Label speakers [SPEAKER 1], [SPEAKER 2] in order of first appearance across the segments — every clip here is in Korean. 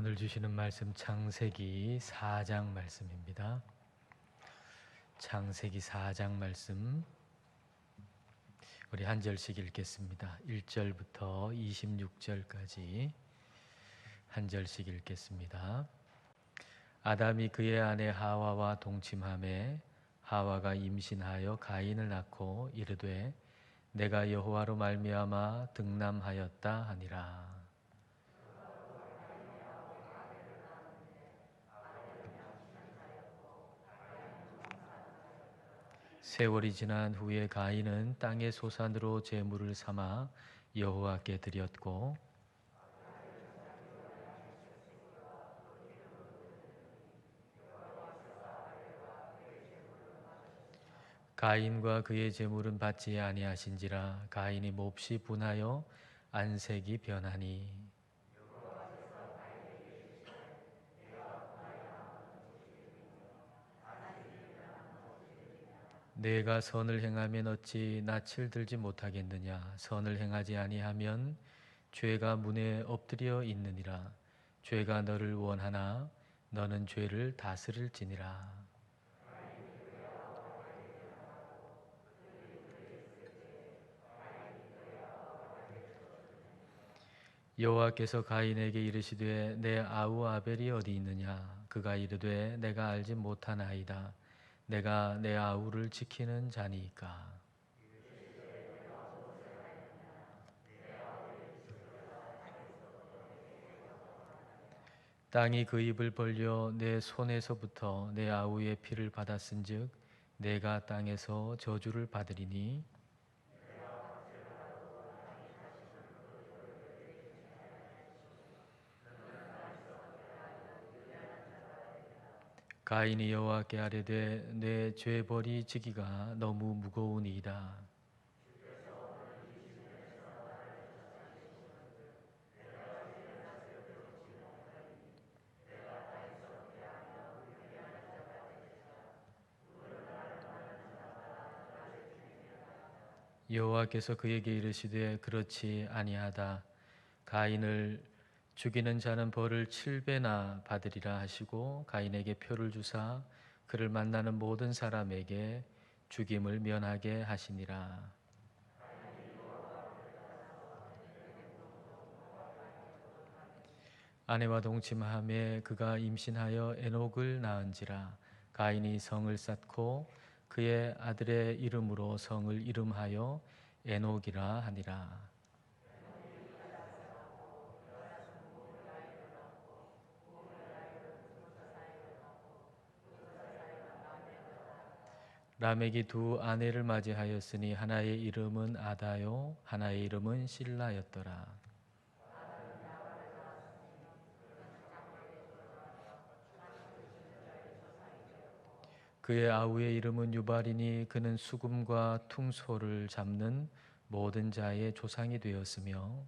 [SPEAKER 1] 오늘 주시는 말씀 창세기 4장 말씀입니다. 창세기 4장 말씀 우리 한 절씩 읽겠습니다. 1절부터 26절까지 한 절씩 읽겠습니다. 아담이 그의 아내 하와와 동침하매 하와가 임신하여 가인을 낳고 이르되 내가 여호와로 말미암아 등남하였다 하니라. 세월이 지난 후에 가인은 땅의 소산으로 제물을 삼아 여호와께 드렸고 가인과 그의 제물은 받지 아니하신지라. 가인이 몹시 분하여 안색이 변하니 내가 선을 행하면 어찌 낯을 들지 못하겠느냐. 선을 행하지 아니하면 죄가 문에 엎드려 있느니라. 죄가 너를 원하나 너는 죄를 다스릴지니라. 여호와께서 가인에게 이르시되 내 아우 아벨이 어디 있느냐. 그가 이르되 내가 알지 못하나이다. 내가 내 아우를 지키는 자니이까. 땅이 그 입을 벌려 내 손에서부터 내 아우의 피를 받았은즉 내가 땅에서 저주를 받으리니 가인이 여호와께 아뢰되 내 죄벌이 지기가 너무 무거우니이다. 여호와께서 그에게 이르시되 그렇지 아니하다. 가인을 죽이는 자는 벌을 7배나 받으리라 하시고 가인에게 표를 주사 그를 만나는 모든 사람에게 죽임을 면하게 하시니라. 아내와 동침함에 그가 임신하여 에녹을 낳은지라. 가인이 성을 쌓고 그의 아들의 이름으로 성을 이름하여 에녹이라 하니라. 라멕이 두 아내를 맞이하였으니 하나의 이름은 아다요 하나의 이름은 실라였더라. 그의 아우의 이름은 유발이니 그는 수금과 퉁소를 잡는 모든 자의 조상이 되었으며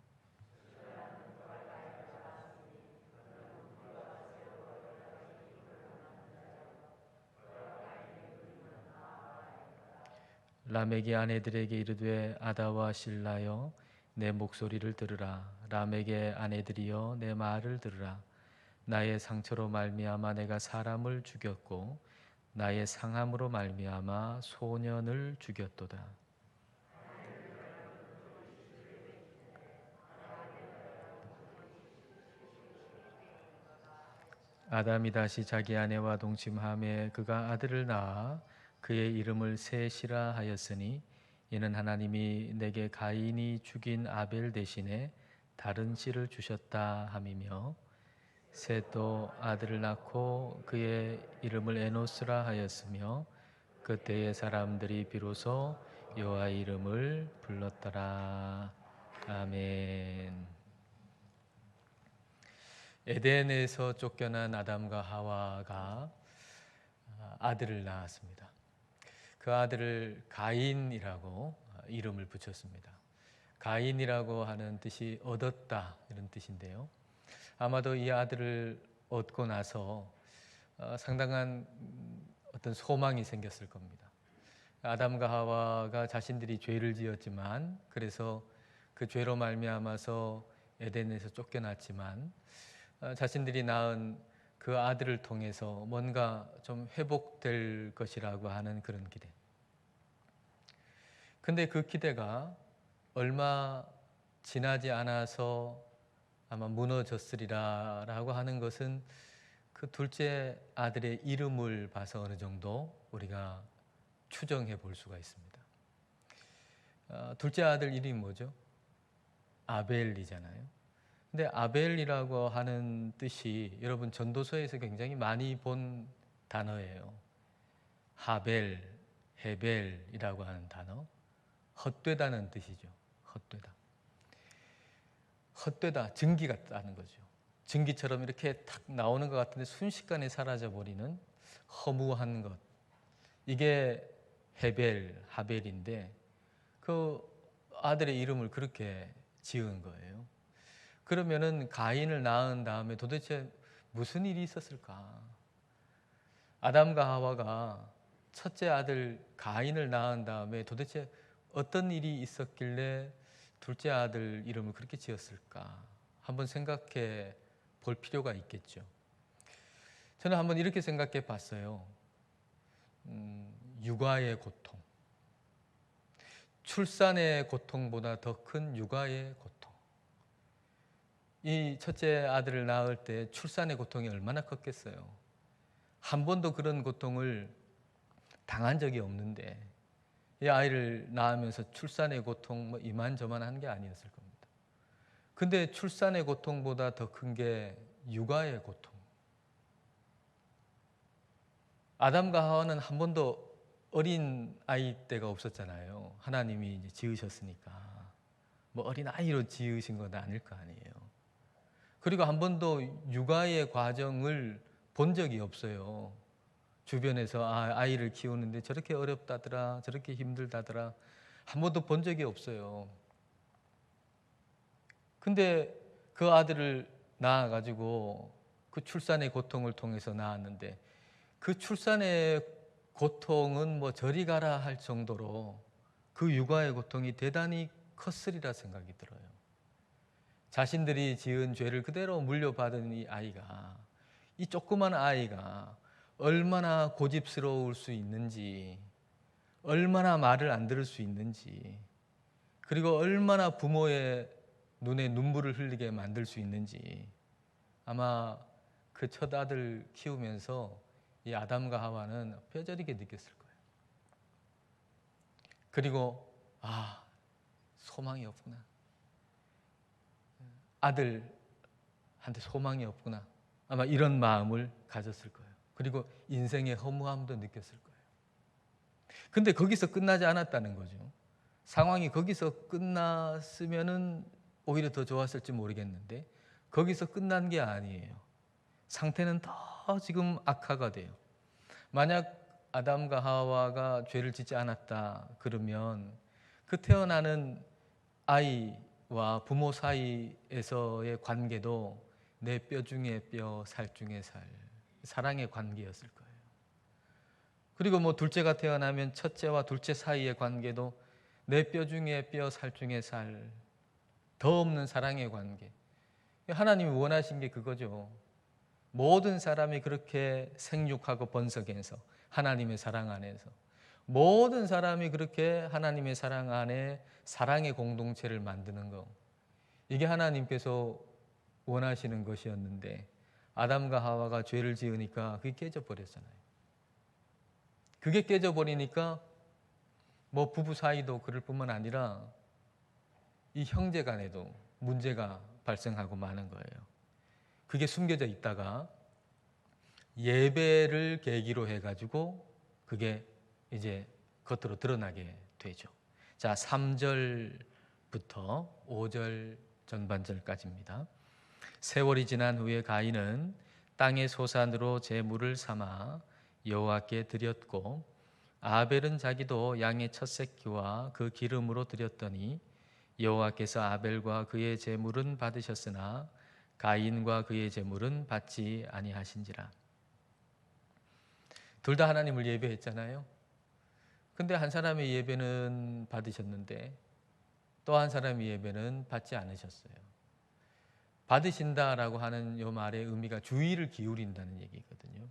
[SPEAKER 1] 라멕이 아내들에게 이르되 아다와 실라여 내 목소리를 들으라. 라멕의 아내들이여 내 말을 들으라. 나의 상처로 말미암아 내가 사람을 죽였고 나의 상함으로 말미암아 소년을 죽였도다. 아담이 다시 자기 아내와 동침함에 그가 아들을 낳아 그의 이름을 셋이라 하였으니 이는 하나님이 내게 가인이 죽인 아벨 대신에 다른 씨를 주셨다 함이며 셋도 아들을 낳고 그의 이름을 에노스라 하였으며 그때의 사람들이 비로소 여호와의 이름을 불렀더라. 아멘. 에덴에서 쫓겨난 아담과 하와가 아들을 낳았습니다. 그 아들을 가인이라고 이름을 붙였습니다. 가인이라고 하는 뜻이 얻었다 이런 뜻인데요. 아마도 이 아들을 얻고 나서 상당한 어떤 소망이 생겼을 겁니다. 아담과 하와가 자신들이 죄를 지었지만 그래서 그 죄로 말미암아서 에덴에서 쫓겨났지만 자신들이 낳은 그 아들을 통해서 뭔가 좀 회복될 것이라고 하는 그런 기대. 근데 그 기대가 얼마 지나지 않아서 아마 무너졌으리라라고 하는 것은 그 둘째 아들의 이름을 봐서 어느 정도 우리가 추정해 볼 수가 있습니다. 둘째 아들 이름이 뭐죠? 아벨이잖아요. 근데 아벨이라고 하는 뜻이 여러분 전도서에서 굉장히 많이 본 단어예요. 하벨, 헤벨이라고 하는 단어. 헛되다는 뜻이죠. 헛되다. 헛되다, 증기 같다는 거죠. 증기처럼 이렇게 탁 나오는 것 같은데 순식간에 사라져버리는 허무한 것. 이게 헤벨, 하벨인데 그 아들의 이름을 그렇게 지은 거예요. 그러면은 가인을 낳은 다음에 도대체 무슨 일이 있었을까? 아담과 하와가 첫째 아들 가인을 낳은 다음에 도대체 어떤 일이 있었길래 둘째 아들 이름을 그렇게 지었을까? 한번 생각해 볼 필요가 있겠죠. 저는 한번 이렇게 생각해 봤어요. 육아의 고통. 출산의 고통보다 더 큰 육아의 고통. 이 첫째 아들을 낳을 때 출산의 고통이 얼마나 컸겠어요. 한 번도 그런 고통을 당한 적이 없는데 이 아이를 낳으면서 출산의 고통 뭐 이만저만한 게 아니었을 겁니다. 근데 출산의 고통보다 더 큰 게 육아의 고통. 아담과 하와는 한 번도 어린 아이 때가 없었잖아요. 하나님이 이제 지으셨으니까 뭐 어린 아이로 지으신 건 아닐 거 아니에요. 그리고 한 번도 육아의 과정을 본 적이 없어요. 주변에서 아이를 키우는데 저렇게 어렵다더라, 저렇게 힘들다더라 한 번도 본 적이 없어요. 근데 그 아들을 낳아가지고 그 출산의 고통을 통해서 낳았는데 그 출산의 고통은 뭐 저리 가라 할 정도로 그 육아의 고통이 대단히 컸으리라 생각이 들어요. 자신들이 지은 죄를 그대로 물려받은 이 아이가, 이 조그만 아이가 얼마나 고집스러울 수 있는지, 얼마나 말을 안 들을 수 있는지, 그리고 얼마나 부모의 눈에 눈물을 흘리게 만들 수 있는지 아마 그 첫 아들 키우면서 이 아담과 하와는 뼈저리게 느꼈을 거예요. 그리고 소망이 없구나. 아들한테 소망이 없구나. 아마 이런 마음을 가졌을 거예요. 그리고 인생의 허무함도 느꼈을 거예요. 근데 거기서 끝나지 않았다는 거죠. 상황이 거기서 끝났으면은 오히려 더 좋았을지 모르겠는데 거기서 끝난 게 아니에요. 상태는 더 지금 악화가 돼요. 만약 아담과 하와가 죄를 짓지 않았다 그러면 그 태어나는 아이와 부모 사이에서의 관계도 내 뼈 중에 뼈, 살 중에 살, 사랑의 관계였을 거예요. 그리고 뭐 둘째가 태어나면 첫째와 둘째 사이의 관계도 내 뼈 중에 뼈, 살 중에 살, 더 없는 사랑의 관계. 하나님이 원하신 게 그거죠. 모든 사람이 그렇게 생육하고 번성해서 하나님의 사랑 안에서 모든 사람이 그렇게 하나님의 사랑 안에 사랑의 공동체를 만드는 거. 이게 하나님께서 원하시는 것이었는데 아담과 하와가 죄를 지으니까 그게 깨져버렸잖아요. 그게 깨져버리니까 뭐 부부 사이도 그럴 뿐만 아니라 이 형제 간에도 문제가 발생하고 마는 거예요. 그게 숨겨져 있다가 예배를 계기로 해가지고 그게 이제 겉으로 드러나게 되죠. 자, 3절부터 5절 전반절까지입니다. 세월이 지난 후에 가인은 땅의 소산으로 제물을 삼아 여호와께 드렸고 아벨은 자기도 양의 첫 새끼와 그 기름으로 드렸더니 여호와께서 아벨과 그의 제물은 받으셨으나 가인과 그의 제물은 받지 아니하신지라. 둘 다 하나님을 예배했잖아요. 근데 한 사람의 예배는 받으셨는데 또 한 사람의 예배는 받지 않으셨어요. 받으신다라고 하는 이 말의 의미가 주의를 기울인다는 얘기거든요.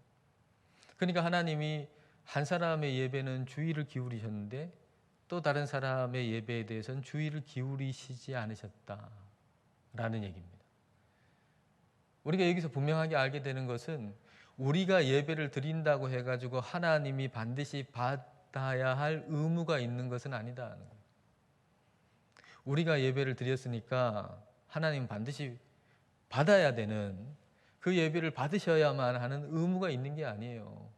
[SPEAKER 1] 그러니까 하나님이 한 사람의 예배는 주의를 기울이셨는데 또 다른 사람의 예배에 대해서는 주의를 기울이시지 않으셨다라는 얘기입니다. 우리가 여기서 분명하게 알게 되는 것은 우리가 예배를 드린다고 해가지고 하나님이 반드시 받아야 할 의무가 있는 것은 아니다는 거예요. 우리가 예배를 드렸으니까 하나님 반드시 받아야 되는, 그 예배를 받으셔야만 하는 의무가 있는 게 아니에요.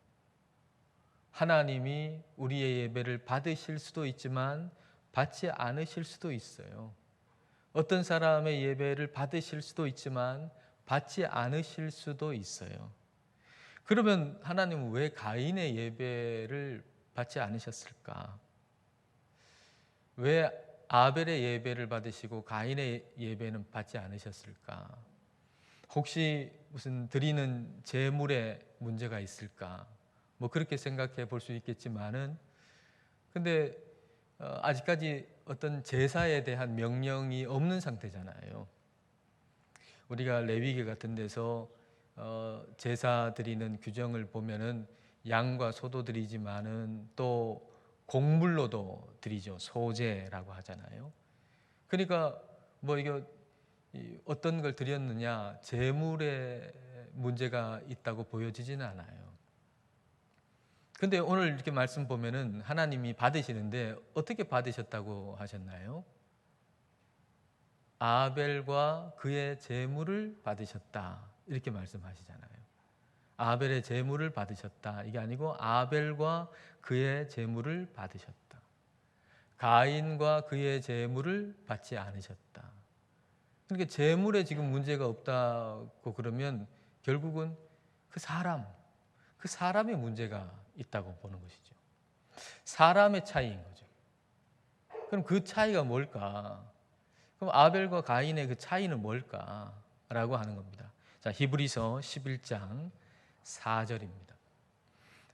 [SPEAKER 1] 하나님이 우리의 예배를 받으실 수도 있지만 받지 않으실 수도 있어요. 어떤 사람의 예배를 받으실 수도 있지만 받지 않으실 수도 있어요. 그러면 하나님은 왜 가인의 예배를 받지 않으셨을까? 왜 아벨의 예배를 받으시고 가인의 예배는 받지 않으셨을까? 혹시 무슨 드리는 제물에 문제가 있을까? 뭐 그렇게 생각해 볼 수 있겠지만은, 근데 아직까지 어떤 제사에 대한 명령이 없는 상태잖아요. 우리가 레위기 같은 데서 제사 드리는 규정을 보면은 양과 소도 드리지만은 또 곡물로도 드리죠. 소제라고 하잖아요. 그러니까 뭐 이거 어떤 걸 드렸느냐, 제물에 문제가 있다고 보여지지는 않아요. 근데 오늘 이렇게 말씀 보면은 하나님이 받으시는데 어떻게 받으셨다고 하셨나요? 아벨과 그의 제물을 받으셨다, 이렇게 말씀하시잖아요. 아벨의 제물을 받으셨다, 이게 아니고 아벨과 그의 제물을 받으셨다. 가인과 그의 제물을 받지 않으셨다. 그러니까 제물에 지금 문제가 없다고 그러면 결국은 그 사람의 문제가 있다고 보는 것이죠. 사람의 차이인 거죠. 그럼 그 차이가 뭘까? 그럼 아벨과 가인의 그 차이는 뭘까? 라고 하는 겁니다. 자, 히브리서 11장 4절입니다.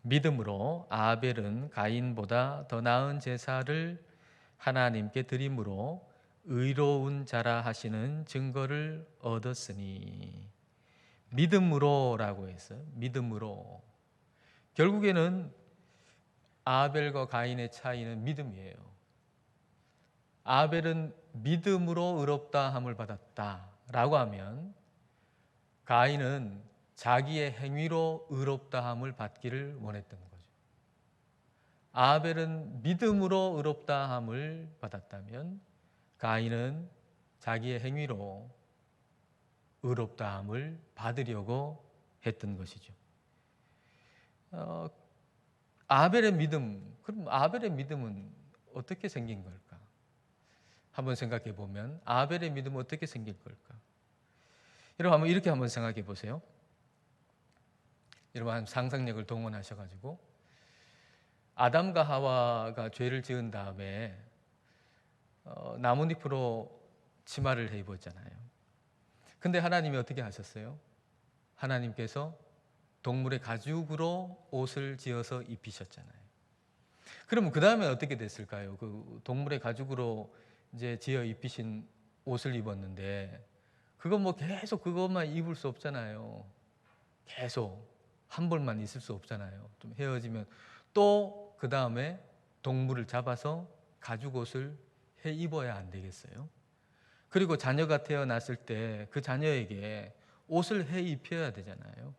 [SPEAKER 1] 믿음으로 아벨은 가인보다 더 나은 제사를 하나님께 드림으로 의로운 자라 하시는 증거를 얻었으니. 믿음으로라고 했어요. 믿음으로. 결국에는 아벨과 가인의 차이는 믿음이에요. 아벨은 믿음으로 의롭다함을 받았다라고 하면 가인은 자기의 행위로 의롭다함을 받기를 원했던 거죠. 아벨은 믿음으로 의롭다함을 받았다면 가인은 자기의 행위로 의롭다함을 받으려고 했던 것이죠. 아벨의 믿음, 그럼 아벨의 믿음은 어떻게 생긴 걸까? 한번 생각해 보면 아벨의 믿음은 어떻게 생길 걸까? 여러분 이렇게 한번 생각해 보세요. 여러분 상상력을 동원하셔가지고 아담과 하와가 죄를 지은 다음에 나뭇잎으로 치마를 해 입었잖아요. 근데 하나님이 어떻게 하셨어요? 하나님께서 동물의 가죽으로 옷을 지어서 입히셨잖아요. 그러면 그 다음에 어떻게 됐을까요? 그 동물의 가죽으로 이제 지어 입히신 옷을 입었는데 그건 뭐 계속 그것만 입을 수 없잖아요. 계속 한 벌만 있을 수 없잖아요. 좀 헤어지면 또 그 다음에 동물을 잡아서 가죽 옷을 해 입어야 안 되겠어요? 그리고 자녀가 태어났을 때 그 자녀에게 옷을 해 입혀야 되잖아요.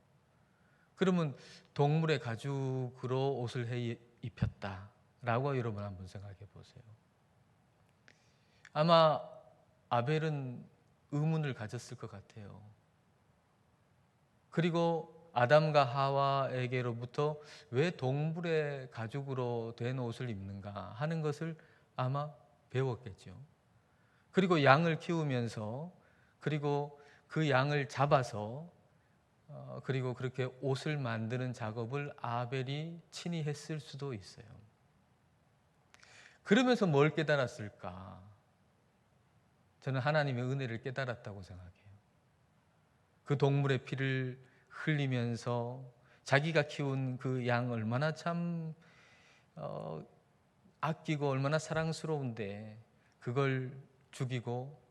[SPEAKER 1] 그러면 동물의 가죽으로 옷을 해 입혔다라고 여러분 한번 생각해 보세요. 아마 아벨은 의문을 가졌을 것 같아요. 그리고 아담과 하와에게로부터 왜 동물의 가죽으로 된 옷을 입는가 하는 것을 아마 배웠겠죠. 그리고 양을 키우면서 그리고 그 양을 잡아서 그리고 그렇게 옷을 만드는 작업을 아벨이 친히 했을 수도 있어요. 그러면서 뭘 깨달았을까? 저는 하나님의 은혜를 깨달았다고 생각해요. 그 동물의 피를 흘리면서 자기가 키운 그 양 얼마나 참 아끼고 얼마나 사랑스러운데 그걸 죽이고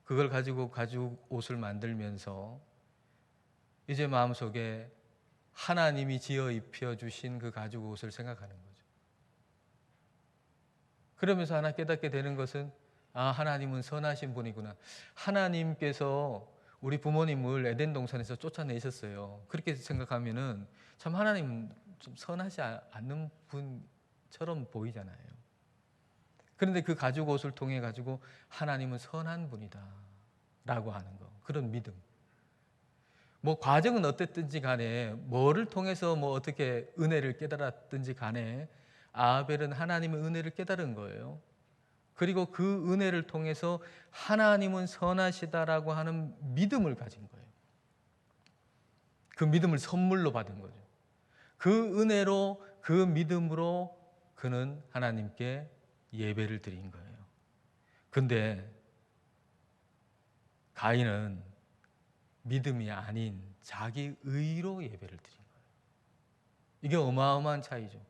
[SPEAKER 1] 그걸 가지고 가죽 옷을 만들면서 이제 마음속에 하나님이 지어 입혀주신 그 가죽 옷을 생각하는 거죠. 그러면서 하나 깨닫게 되는 것은 하나님은 선하신 분이구나. 하나님께서 우리 부모님을 에덴 동산에서 쫓아내셨어요. 그렇게 생각하면은 참 하나님 좀 선하지 않는 분처럼 보이잖아요. 그런데 그 가죽 옷을 통해 가지고 하나님은 선한 분이다 라고 하는 거, 그런 믿음. 뭐 과정은 어땠든지 간에, 뭐를 통해서 뭐 어떻게 은혜를 깨달았든지 간에 아벨은 하나님의 은혜를 깨달은 거예요. 그리고 그 은혜를 통해서 하나님은 선하시다라고 하는 믿음을 가진 거예요. 그 믿음을 선물로 받은 거죠. 그 은혜로, 그 믿음으로 그는 하나님께 예배를 드린 거예요. 근데 가인은 믿음이 아닌 자기 의로 예배를 드린 거예요. 이게 어마어마한 차이죠.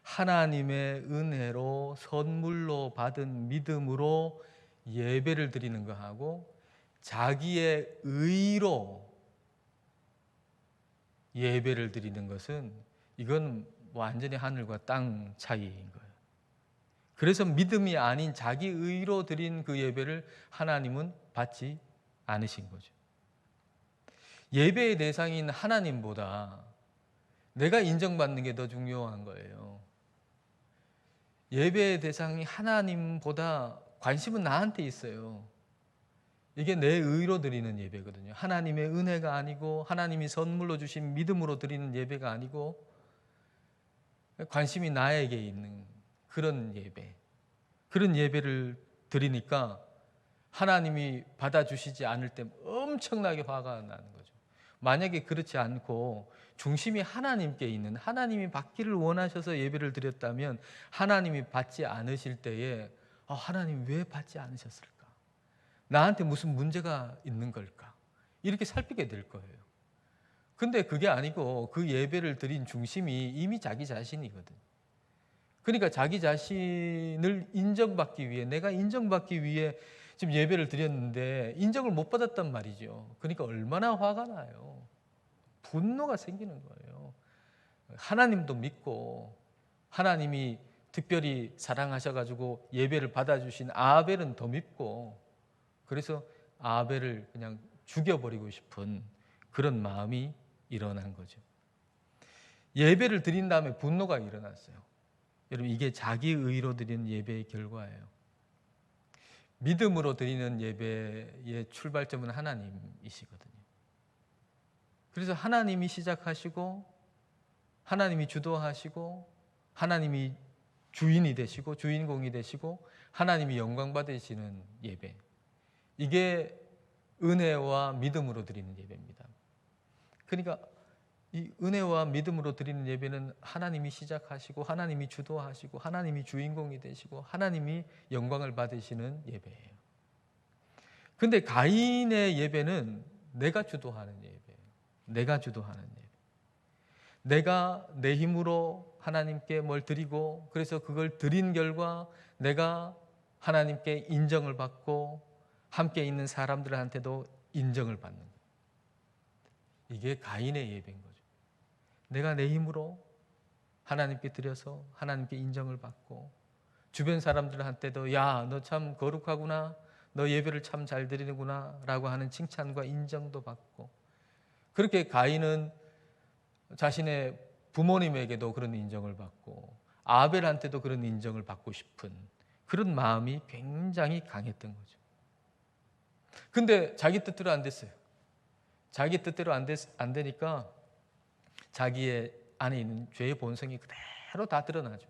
[SPEAKER 1] 하나님의 은혜로 선물로 받은 믿음으로 예배를 드리는 거하고 자기의 의로 예배를 드리는 것은, 이건 완전히 하늘과 땅 차이인 거예요. 그래서 믿음이 아닌 자기 의로 드린 그 예배를 하나님은 받지 않으신 거죠. 예배의 대상인 하나님보다 내가 인정받는 게 더 중요한 거예요. 예배의 대상이 하나님보다 관심은 나한테 있어요. 이게 내 의로 드리는 예배거든요. 하나님의 은혜가 아니고 하나님이 선물로 주신 믿음으로 드리는 예배가 아니고 관심이 나에게 있는 그런 예배. 그런 예배를 드리니까 하나님이 받아주시지 않을 때 엄청나게 화가 나는 거죠. 만약에 그렇지 않고 중심이 하나님께 있는, 하나님이 받기를 원하셔서 예배를 드렸다면 하나님이 받지 않으실 때에 하나님 왜 받지 않으셨을까? 나한테 무슨 문제가 있는 걸까? 이렇게 살피게 될 거예요. 근데 그게 아니고 그 예배를 드린 중심이 이미 자기 자신이거든. 그러니까 자기 자신을 인정받기 위해, 내가 인정받기 위해 지금 예배를 드렸는데 인정을 못 받았단 말이죠. 그러니까 얼마나 화가 나요. 분노가 생기는 거예요. 하나님도 믿고 하나님이 특별히 사랑하셔가지고 예배를 받아주신 아벨은 더 믿고, 그래서 아벨을 그냥 죽여버리고 싶은 그런 마음이 일어난 거죠. 예배를 드린 다음에 분노가 일어났어요. 여러분, 이게 자기 의로 드리는 예배의 결과예요. 믿음으로 드리는 예배의 출발점은 하나님이시거든요. 그래서 하나님이 시작하시고 하나님이 주도하시고 하나님이 주인이 되시고 주인공이 되시고 하나님이 영광 받으시는 예배, 이게 은혜와 믿음으로 드리는 예배입니다. 그러니까 이 은혜와 믿음으로 드리는 예배는 하나님이 시작하시고 하나님이 주도하시고 하나님이 주인공이 되시고 하나님이 영광을 받으시는 예배예요. 근데 가인의 예배는 내가 주도하는 예배예요. 내가 주도하는 예배. 내가 내 힘으로 하나님께 뭘 드리고, 그래서 그걸 드린 결과 내가 하나님께 인정을 받고 함께 있는 사람들한테도 인정을 받는 거예요. 이게 가인의 예배인 거죠. 내가 내 힘으로 하나님께 드려서 하나님께 인정을 받고 주변 사람들한테도 야, 너 참 거룩하구나, 너 예배를 참 잘 드리는구나 라고 하는 칭찬과 인정도 받고, 그렇게 가인은 자신의 부모님에게도 그런 인정을 받고 아벨한테도 그런 인정을 받고 싶은 그런 마음이 굉장히 강했던 거죠. 근데 자기 뜻대로 안 됐어요. 자기 뜻대로 안 되니까 자기의 안에 있는 죄의 본성이 그대로 다 드러나죠.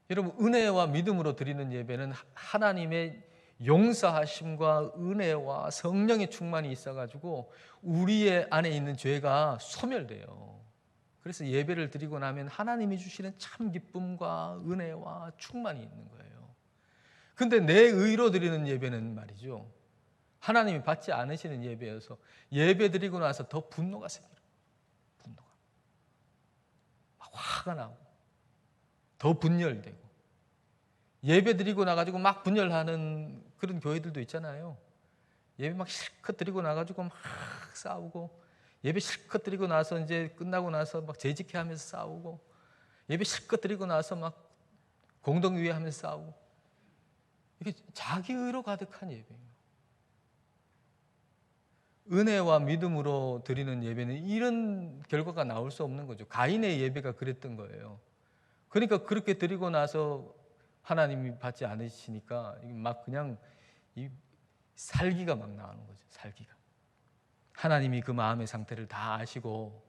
[SPEAKER 1] 여러분, 은혜와 믿음으로 드리는 예배는 하나님의 용서하심과 은혜와 성령의 충만이 있어가지고 우리의 안에 있는 죄가 소멸돼요. 그래서 예배를 드리고 나면 하나님이 주시는 참 기쁨과 은혜와 충만이 있는 거예요. 근데 내 의로 드리는 예배는 말이죠, 하나님이 받지 않으시는 예배여서 예배 드리고 나서 더 분노가 생겨요. 분노가 막 화가 나고 더 분열되고, 예배 드리고 나가지고 막 분열하는 그런 교회들도 있잖아요. 예배 막 실컷 드리고 나가지고 막 싸우고, 예배 실컷 드리고 나서 이제 끝나고 나서 막 재직해 하면서 싸우고, 예배 실컷 드리고 나서 막 공동위에 하면서 싸우고, 이게 자기의로 가득한 예배예요. 은혜와 믿음으로 드리는 예배는 이런 결과가 나올 수 없는 거죠. 가인의 예배가 그랬던 거예요. 그러니까 그렇게 드리고 나서 하나님이 받지 않으시니까 막 그냥 이 살기가 막 나오는 거죠. 살기가. 하나님이 그 마음의 상태를 다 아시고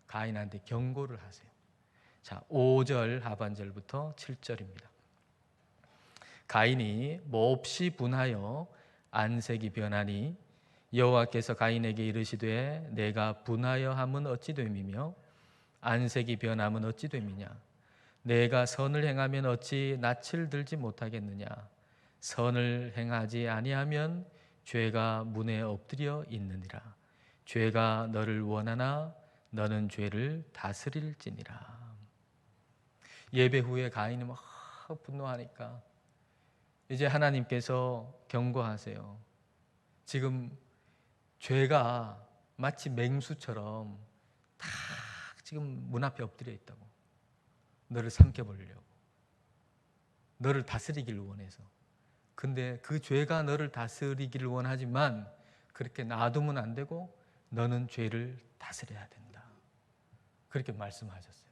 [SPEAKER 1] 가인한테 경고를 하세요. 자, 5절 하반절부터 7절입니다. 가인이 몹시 분하여 안색이 변하니 여호와께서 가인에게 이르시되 내가 분하여 함은 어찌 됨이며 안색이 변함은 어찌 됨이냐. 내가 선을 행하면 어찌 낯을 들지 못하겠느냐. 선을 행하지 아니하면 죄가 문에 엎드려 있느니라. 죄가 너를 원하나 너는 죄를 다스릴지니라. 예배 후에 가인이 막 분노하니까 이제 하나님께서 경고하세요. 지금 죄가 마치 맹수처럼 다 지금 문 앞에 엎드려 있다고. 너를 삼켜버리려고. 너를 다스리기를 원해서. 근데 그 죄가 너를 다스리기를 원하지만 그렇게 놔두면 안 되고 너는 죄를 다스려야 된다. 그렇게 말씀하셨어요.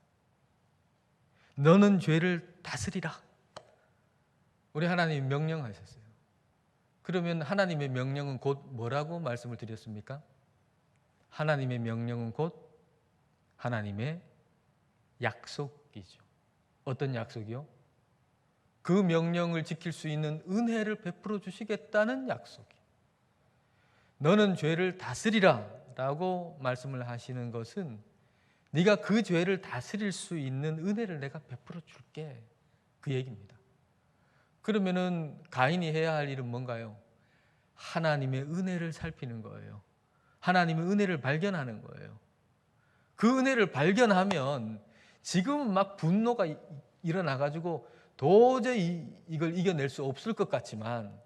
[SPEAKER 1] 너는 죄를 다스리라. 우리 하나님 명령하셨어요. 그러면 하나님의 명령은 곧 뭐라고 말씀을 드렸습니까? 하나님의 명령은 곧 하나님의 약속이죠. 어떤 약속이요? 그 명령을 지킬 수 있는 은혜를 베풀어 주시겠다는 약속이에요. 너는 죄를 다스리라 라고 말씀을 하시는 것은 네가 그 죄를 다스릴 수 있는 은혜를 내가 베풀어 줄게, 그 얘기입니다. 그러면은 가인이 해야 할 일은 뭔가요? 하나님의 은혜를 살피는 거예요. 하나님의 은혜를 발견하는 거예요. 그 은혜를 발견하면 지금은 막 분노가 일어나가지고 도저히 이걸 이겨낼 수 없을 것 같지만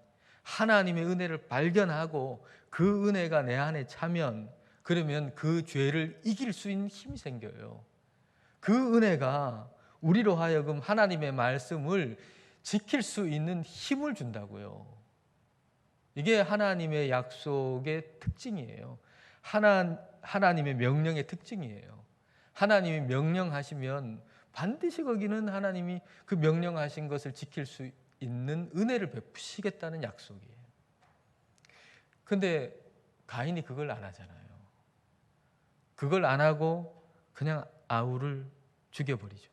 [SPEAKER 1] 하나님의 은혜를 발견하고 그 은혜가 내 안에 차면 그러면 그 죄를 이길 수 있는 힘이 생겨요. 그 은혜가 우리로 하여금 하나님의 말씀을 지킬 수 있는 힘을 준다고요. 이게 하나님의 약속의 특징이에요. 하나님의 명령의 특징이에요. 하나님이 명령하시면 반드시 거기는 하나님이 그 명령하신 것을 지킬 수 있는 은혜를 베푸시겠다는 약속이에요. 근데 가인이 그걸 안 하잖아요. 그걸 안 하고 그냥 아우를 죽여버리죠.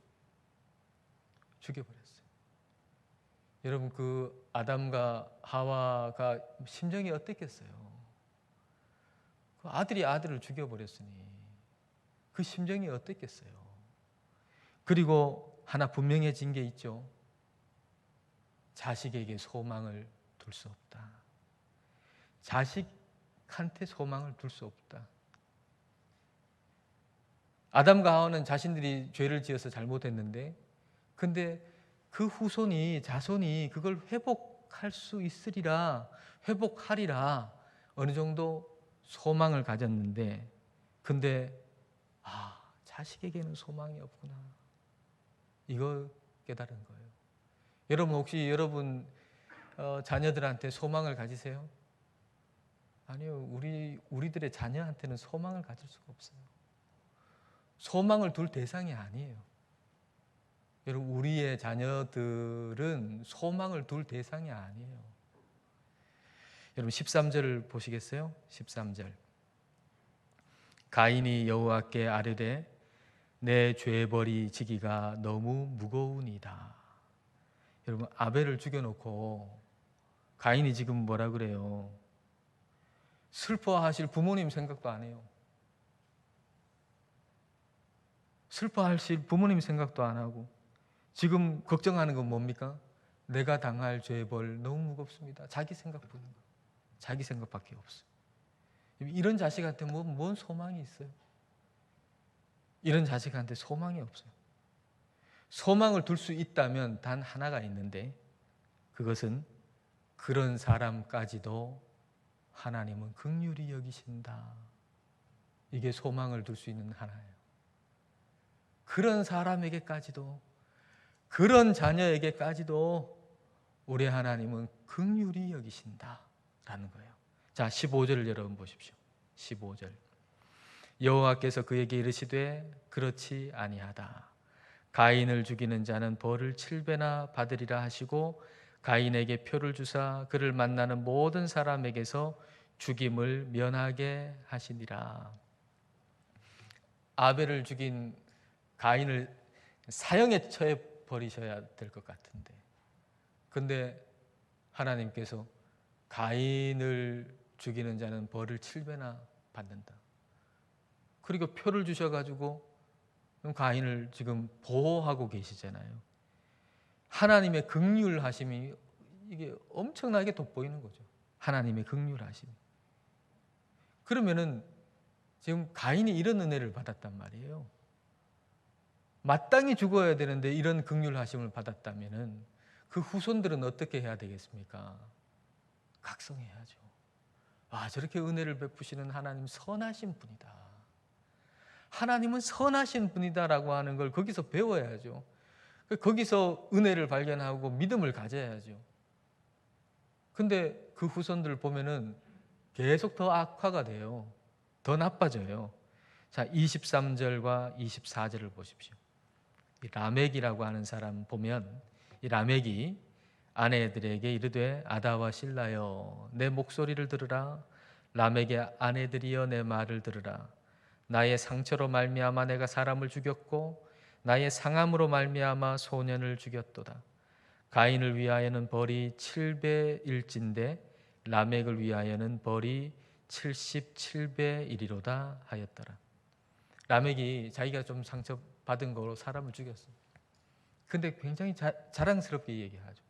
[SPEAKER 1] 죽여버렸어요. 여러분, 그 아담과 하와가 심정이 어땠겠어요? 그 아들이 아들을 죽여버렸으니 그 심정이 어땠겠어요? 그리고 하나 분명해진 게 있죠. 자식에게 소망을 둘 수 없다. 자식한테 소망을 둘 수 없다. 아담과 하와는 자신들이 죄를 지어서 잘못했는데 근데 그 후손이 자손이 그걸 회복할 수 있으리라, 회복하리라 어느 정도 소망을 가졌는데 근데 자식에게는 소망이 없구나. 이걸 깨달은 거예요. 여러분 혹시 여러분 자녀들한테 소망을 가지세요? 아니요. 우리들의 자녀한테는 소망을 가질 수가 없어요. 소망을 둘 대상이 아니에요. 여러분 우리의 자녀들은 소망을 둘 대상이 아니에요. 여러분 13절을 보시겠어요? 13절. 가인이 여호와께 아뢰되 내 죄벌이 지기가 너무 무거우니이다. 여러분 아벨을 죽여놓고 가인이 지금 뭐라 그래요? 슬퍼하실 부모님 생각도 안 해요. 슬퍼하실 부모님 생각도 안 하고 지금 걱정하는 건 뭡니까? 내가 당할 죄벌 너무 무겁습니다. 자기 생각뿐인 거. 자기 생각밖에 없어요. 이런 자식한테 뭔 소망이 있어요? 이런 자식한테 소망이 없어요. 소망을 둘 수 있다면 단 하나가 있는데 그것은 그런 사람까지도 하나님은 긍휼히 여기신다. 이게 소망을 둘 수 있는 하나예요. 그런 사람에게까지도, 그런 자녀에게까지도 우리 하나님은 긍휼히 여기신다라는 거예요. 자, 15절을 여러분 보십시오. 15절. 여호와께서 그에게 이르시되 그렇지 아니하다. 가인을 죽이는 자는 벌을 7배나 받으리라 하시고 가인에게 표를 주사 그를 만나는 모든 사람에게서 죽임을 면하게 하시니라. 아벨을 죽인 가인을 사형에 처해 버리셔야 될 것 같은데, 근데 하나님께서 가인을 죽이는 자는 벌을 7배나 받는다. 그리고 표를 주셔가지고 가인을 지금 보호하고 계시잖아요. 하나님의 긍휼하심이 이게 엄청나게 돋보이는 거죠. 하나님의 긍휼하심. 그러면은 지금 가인이 이런 은혜를 받았단 말이에요. 마땅히 죽어야 되는데 이런 긍휼하심을 받았다면은 그 후손들은 어떻게 해야 되겠습니까? 각성해야죠. 아, 저렇게 은혜를 베푸시는 하나님 선하신 분이다. 하나님은 선하신 분이다라고 하는 걸 거기서 배워야죠. 거기서 은혜를 발견하고 믿음을 가져야죠. 근데 그 후손들 보면은 계속 더 악화가 돼요. 더 나빠져요. 자, 23절과 24절을 보십시오. 이 라멕이라고 하는 사람 보면 이 라멕이 아내들에게 이르되 아다와 실라여 내 목소리를 들으라. 라멕의 아내들이여 내 말을 들으라. 나의 상처로 말미암아 내가 사람을 죽였고 나의 상함으로 말미암아 소년을 죽였도다. 가인을 위하여는 벌이 7배일진데 라멕을 위하여는 벌이 77배이리로다 하였더라. 라멕이 자기가 좀 상처받은 거로 사람을 죽였어요. 근데 굉장히 자랑스럽게 얘기하죠.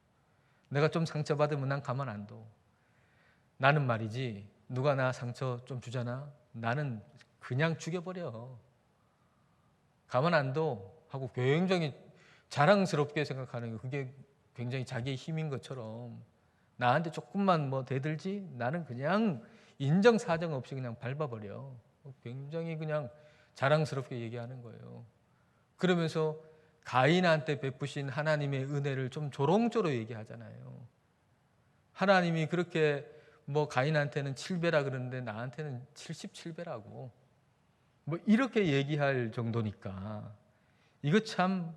[SPEAKER 1] 내가 좀 상처받으면 난 가만 안 둬. 나는 말이지 누가 나 상처 좀 주잖아. 나는 그냥 죽여버려. 가만 안 둬. 하고 굉장히 자랑스럽게 생각하는 거. 그게 굉장히 자기의 힘인 것처럼 나한테 조금만 뭐 대들지 나는 그냥 인정사정 없이 그냥 밟아버려. 굉장히 그냥 자랑스럽게 얘기하는 거예요. 그러면서 가인한테 베푸신 하나님의 은혜를 좀 조롱조로 얘기하잖아요. 하나님이 그렇게 뭐 가인한테는 7배라 그러는데 나한테는 77배라고 뭐 이렇게 얘기할 정도니까 이거 참,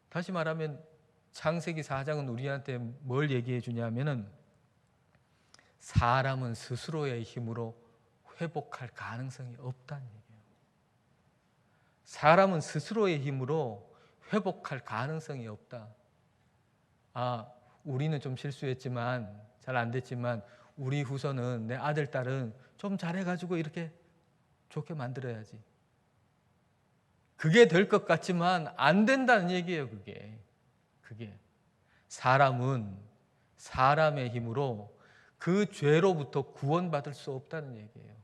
[SPEAKER 1] 다시 말하면 창세기 4장은 우리한테 뭘 얘기해 주냐면은 사람은 스스로의 힘으로 회복할 가능성이 없다는 얘기예요. 사람은 스스로의 힘으로 회복할 가능성이 없다. 아, 우리는 좀 실수했지만 잘 안 됐지만 우리 후손은 내 아들, 딸은 좀 잘해가지고 이렇게 좋게 만들어야지. 그게 될 것 같지만 안 된다는 얘기예요. 그게 사람은 사람의 힘으로 그 죄로부터 구원받을 수 없다는 얘기예요.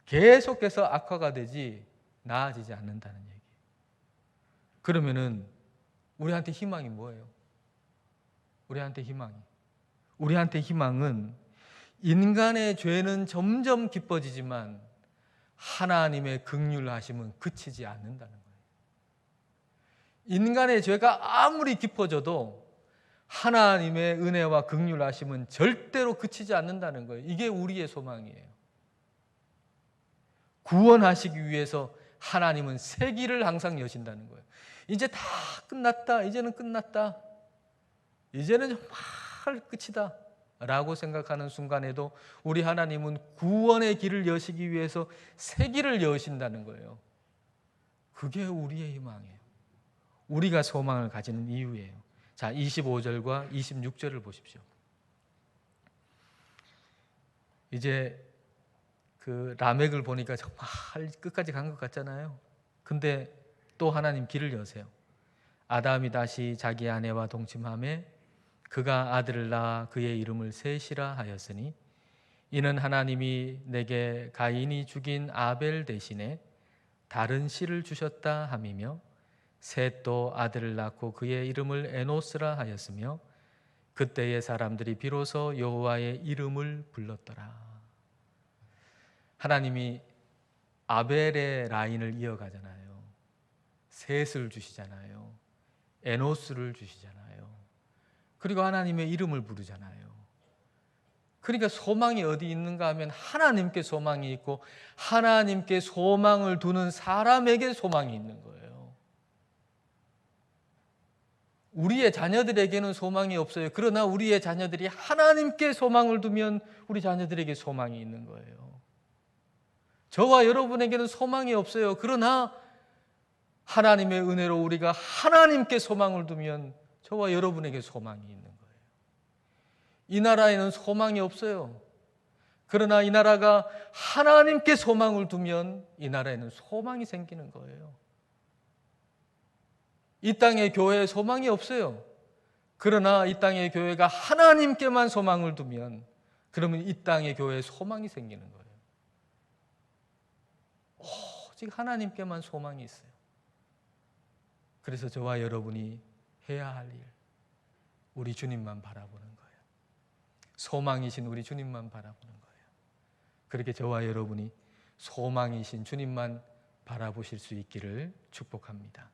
[SPEAKER 1] 계속해서 악화가 되지 나아지지 않는다는 얘기예요. 그러면은 우리한테 희망이 뭐예요? 우리한테 희망은 인간의 죄는 점점 깊어지지만 하나님의 긍휼하심은 그치지 않는다는 거예요. 인간의 죄가 아무리 깊어져도 하나님의 은혜와 긍휼하심은 절대로 그치지 않는다는 거예요. 이게 우리의 소망이에요. 구원하시기 위해서 하나님은 새 길을 항상 여신다는 거예요. 이제 다 끝났다. 이제는 끝났다. 이제는 정말 끝이다 라고 생각하는 순간에도 우리 하나님은 구원의 길을 여시기 위해서 새 길을 여신다는 거예요. 그게 우리의 희망이에요. 우리가 소망을 가지는 이유예요. 자, 25절과 26절을 보십시오. 이제 그 라멕을 보니까 정말 끝까지 간 것 같잖아요. 근데 또 하나님 길을 여세요. 아담이 다시 자기 아내와 동침하매 그가 아들을 낳아 그의 이름을 셋이라 하였으니 이는 하나님이 내게 가인이 죽인 아벨 대신에 다른 씨를 주셨다 함이며 셋도 아들을 낳고 그의 이름을 에노스라 하였으며 그때의 사람들이 비로소 여호와의 이름을 불렀더라. 하나님이 아벨의 라인을 이어가잖아요. 셋을 주시잖아요. 에노스를 주시잖아요. 그리고 하나님의 이름을 부르잖아요. 그러니까 소망이 어디 있는가 하면 하나님께 소망이 있고 하나님께 소망을 두는 사람에게 소망이 있는 거예요. 우리의 자녀들에게는 소망이 없어요. 그러나 우리의 자녀들이 하나님께 소망을 두면 우리 자녀들에게 소망이 있는 거예요. 저와 여러분에게는 소망이 없어요. 그러나 하나님의 은혜로 우리가 하나님께 소망을 두면 저와 여러분에게 소망이 있는 거예요. 이 나라에는 소망이 없어요. 그러나 이 나라가 하나님께 소망을 두면 이 나라에는 소망이 생기는 거예요. 이 땅의 교회에 소망이 없어요. 그러나 이 땅의 교회가 하나님께만 소망을 두면 그러면 이 땅의 교회에 소망이 생기는 거예요. 오직 하나님께만 소망이 있어요. 그래서 저와 여러분이 해야 할 일, 우리 주님만 바라보는 거예요. 소망이신 우리 주님만 바라보는 거예요. 그렇게 저와 여러분이 소망이신 주님만 바라보실 수 있기를 축복합니다.